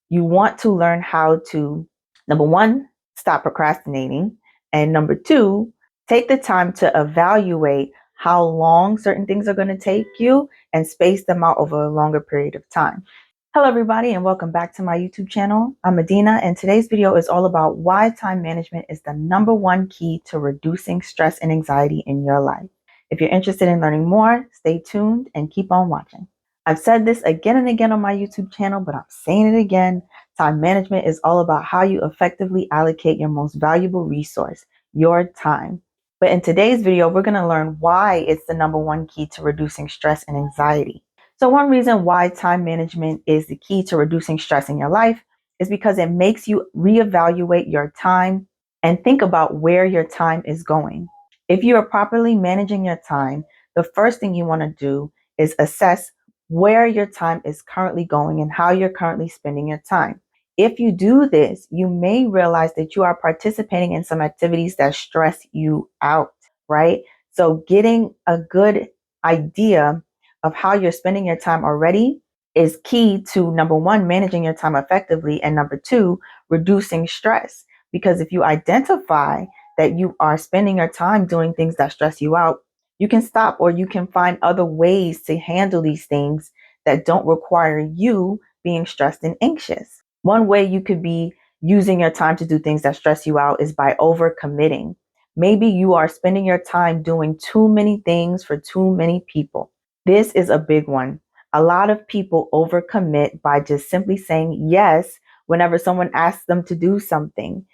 you want to learn how to, number one, stop procrastinating. And number two, take the time to evaluate how long certain things are going to take you and space them out over a longer period of time. Hello, everybody, and welcome back to my YouTube channel. I'm Medina, and today's video is all about why time management is the number one key to reducing stress and anxiety in your life. If you're interested in learning more, stay tuned and keep on watching. I've said this again and again on my YouTube channel, but I'm saying it again. Time management is all about how you effectively allocate your most valuable resource, your time. But in today's video, we're going to learn why it's the number one key to reducing stress and anxiety. So one reason why time management is the key to reducing stress in your life is because it makes you reevaluate your time and think about where your time is going. If you are properly managing your time, the first thing you want to do is assess where your time is currently going and how you're currently spending your time. If you do this, you may realize that you are participating in some activities that stress you out, right? So getting a good idea of how you're spending your time already is key to, number one, managing your time effectively, and number two, reducing stress. Because if you identify that you are spending your time doing things that stress you out, you can stop, or you can find other ways to handle these things that don't require you being stressed and anxious. One way you could be using your time to do things that stress you out is by overcommitting. Maybe you are spending your time doing too many things for too many people. This is a big one. A lot of people overcommit by just simply saying yes whenever someone asks them to do something.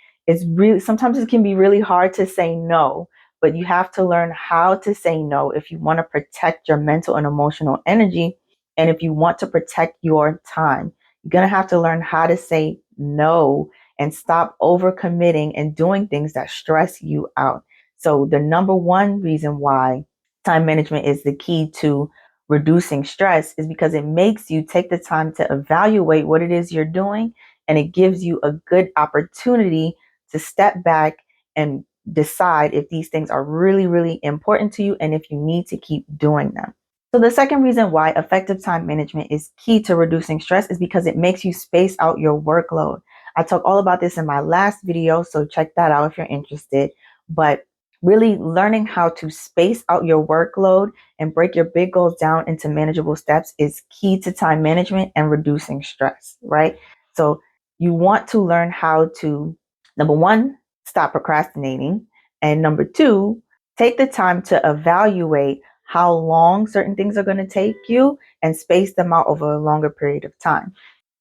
Sometimes it can be really hard to say no, but you have to learn how to say no if you want to protect your mental and emotional energy. And if you want to protect your time, you're going to have to learn how to say no and stop overcommitting and doing things that stress you out. So the number one reason why time management is the key to reducing stress is because it makes you take the time to evaluate what it is you're doing, and it gives you a good opportunity to step back and decide if these things are really, really important to you and if you need to keep doing them. So the second reason why effective time management is key to reducing stress is because it makes you space out your workload. I talk all about this in my last video, so check that out if you're interested. But really learning how to space out your workload and break your big goals down into manageable steps is key to time management and reducing stress, right? So you want to learn how to, number one, stop procrastinating. And number two, take the time to evaluate how long certain things are going to take you and space them out over a longer period of time.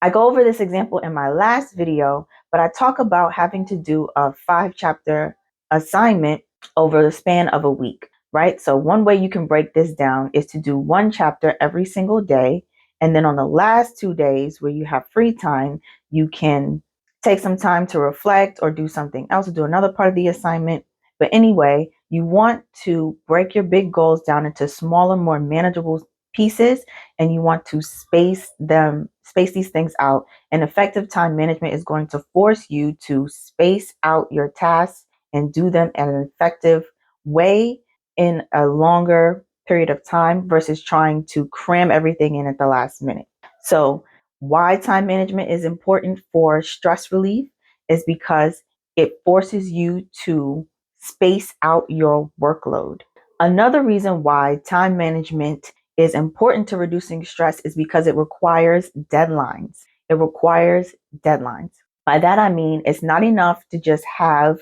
I go over this example in my last video, but I talk about having to do a 5-chapter assignment over the span of a week, right? So one way you can break this down is to do one chapter every single day. And then on the last 2 days where you have free time, you can take some time to reflect or do something else, or do another part of the assignment. But anyway, you want to break your big goals down into smaller, more manageable pieces, and you want to space these things out. And effective time management is going to force you to space out your tasks and do them in an effective way in a longer period of time versus trying to cram everything in at the last minute. So why time management is important for stress relief is because it forces you to space out your workload. Another reason why time management is important to reducing stress is because it requires deadlines. It requires deadlines. By that I mean it's not enough to just have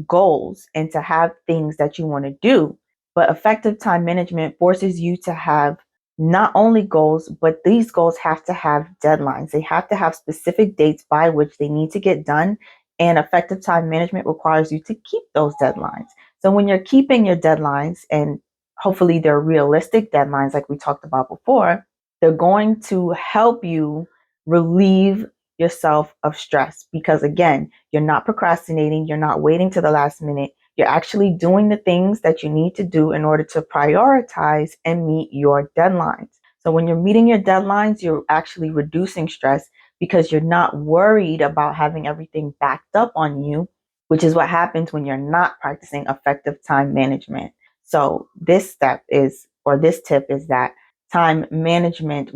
goals and to have things that you want to do, but effective time management forces you to have not only goals, but these goals have to have deadlines. They have to have specific dates by which they need to get done. And effective time management requires you to keep those deadlines. So when you're keeping your deadlines, and hopefully they're realistic deadlines like we talked about before, they're going to help you relieve yourself of stress, because again, you're not procrastinating, you're not waiting to the last minute, you're actually doing the things that you need to do in order to prioritize and meet your deadlines. So when you're meeting your deadlines, you're actually reducing stress because you're not worried about having everything backed up on you, which is what happens when you're not practicing effective time management. So this tip is that time management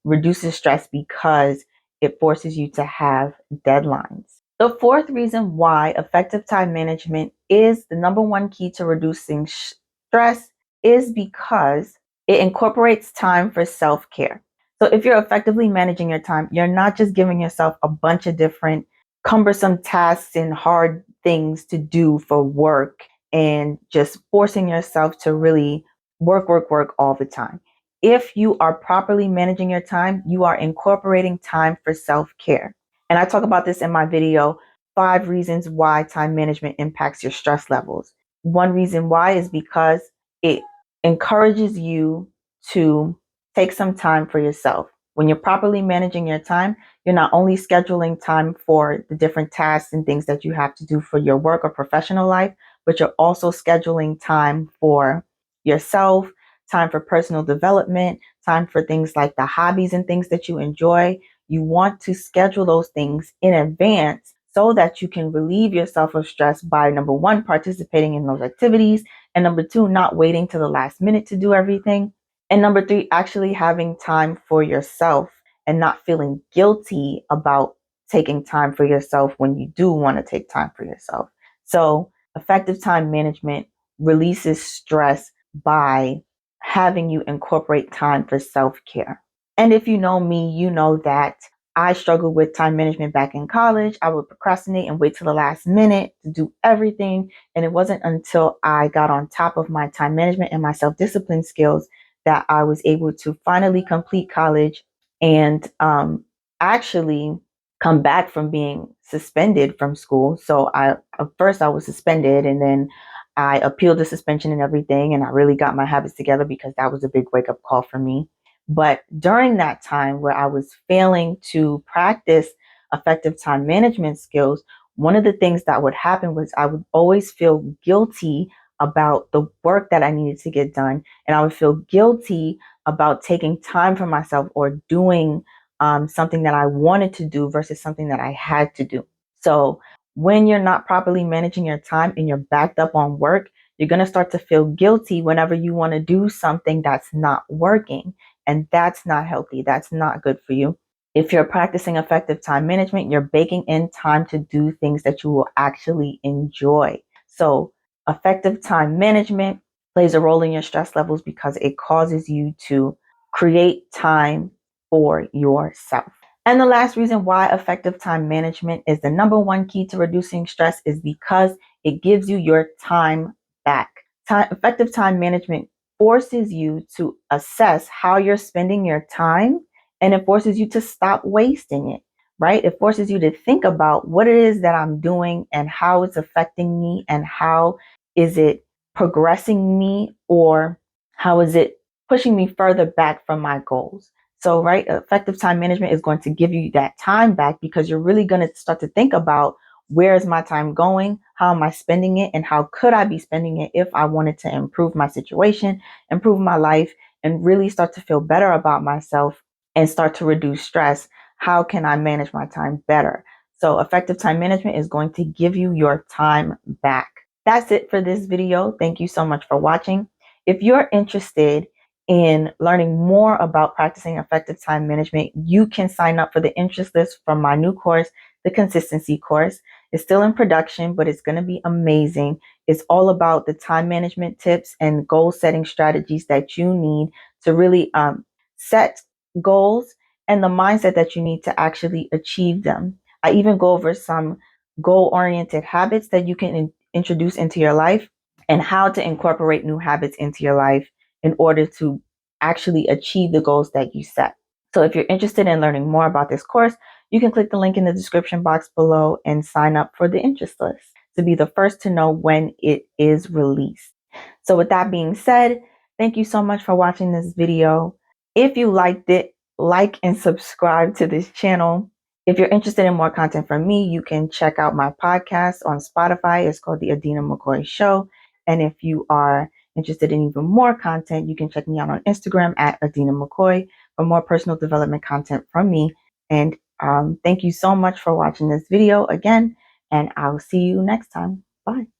reduces stress because it forces you to have deadlines. The fourth reason why effective time management is the number one key to reducing stress is because it incorporates time for self-care. So if you're effectively managing your time, you're not just giving yourself a bunch of different cumbersome tasks and hard things to do for work and just forcing yourself to really work all the time. If you are properly managing your time, you are incorporating time for self-care. And I talk about this in my video, 5 reasons why time management impacts your stress levels. One reason why is because it encourages you to take some time for yourself. When you're properly managing your time, you're not only scheduling time for the different tasks and things that you have to do for your work or professional life, but you're also scheduling time for yourself, time for personal development, time for things like the hobbies and things that you enjoy. You want to schedule those things in advance so that you can relieve yourself of stress by, number one, participating in those activities, and number two, not waiting to the last minute to do everything. And number three, actually having time for yourself and not feeling guilty about taking time for yourself when you do want to take time for yourself. So, effective time management releases stress by having you incorporate time for self-care. And if you know me, you know that I struggled with time management back in college. I would procrastinate and wait till the last minute to do everything. And it wasn't until I got on top of my time management and my self-discipline skills that I was able to finally complete college and actually come back from being suspended from school. So at first I was suspended, and then I appealed the suspension and everything, and I really got my habits together because that was a big wake up call for me. But during that time where I was failing to practice effective time management skills, one of the things that would happen was I would always feel guilty about the work that I needed to get done. And I would feel guilty about taking time for myself or doing something that I wanted to do versus something that I had to do. So when you're not properly managing your time and you're backed up on work, you're going to start to feel guilty whenever you want to do something that's not working. And that's not healthy. That's not good for you. If you're practicing effective time management, you're baking in time to do things that you will actually enjoy. So effective time management plays a role in your stress levels because it causes you to create time for yourself. And the last reason why effective time management is the number one key to reducing stress is because it gives you your time back. Effective time management forces you to assess how you're spending your time, and it forces you to stop wasting it, right? It forces you to think about what it is that I'm doing and how it's affecting me and how is it progressing me or how is it pushing me further back from my goals. So, right, effective time management is going to give you that time back because you're really going to start to think about where is my time going? How am I spending it? And how could I be spending it if I wanted to improve my situation, improve my life, and really start to feel better about myself and start to reduce stress? How can I manage my time better? So effective time management is going to give you your time back. That's it for this video. Thank you so much for watching. If you're interested in learning more about practicing effective time management, you can sign up for the interest list from my new course, the Consistency course. It's still in production, but it's going to be amazing. It's all about the time management tips and goal setting strategies that you need to really set goals and the mindset that you need to actually achieve them. I even go over some goal-oriented habits that you can introduce into your life and how to incorporate new habits into your life in order to actually achieve the goals that you set. So if you're interested in learning more about this course, you can click the link in the description box below and sign up for the interest list to be the first to know when it is released. So with that being said, thank you so much for watching this video. If you liked it, like and subscribe to this channel. If you're interested in more content from me, you can check out my podcast on Spotify. It's called The Adina McCoy Show. And if you are interested in even more content, you can check me out on Instagram at Adina McCoy for more personal development content from me. And thank you so much for watching this video again, and I'll see you next time. Bye.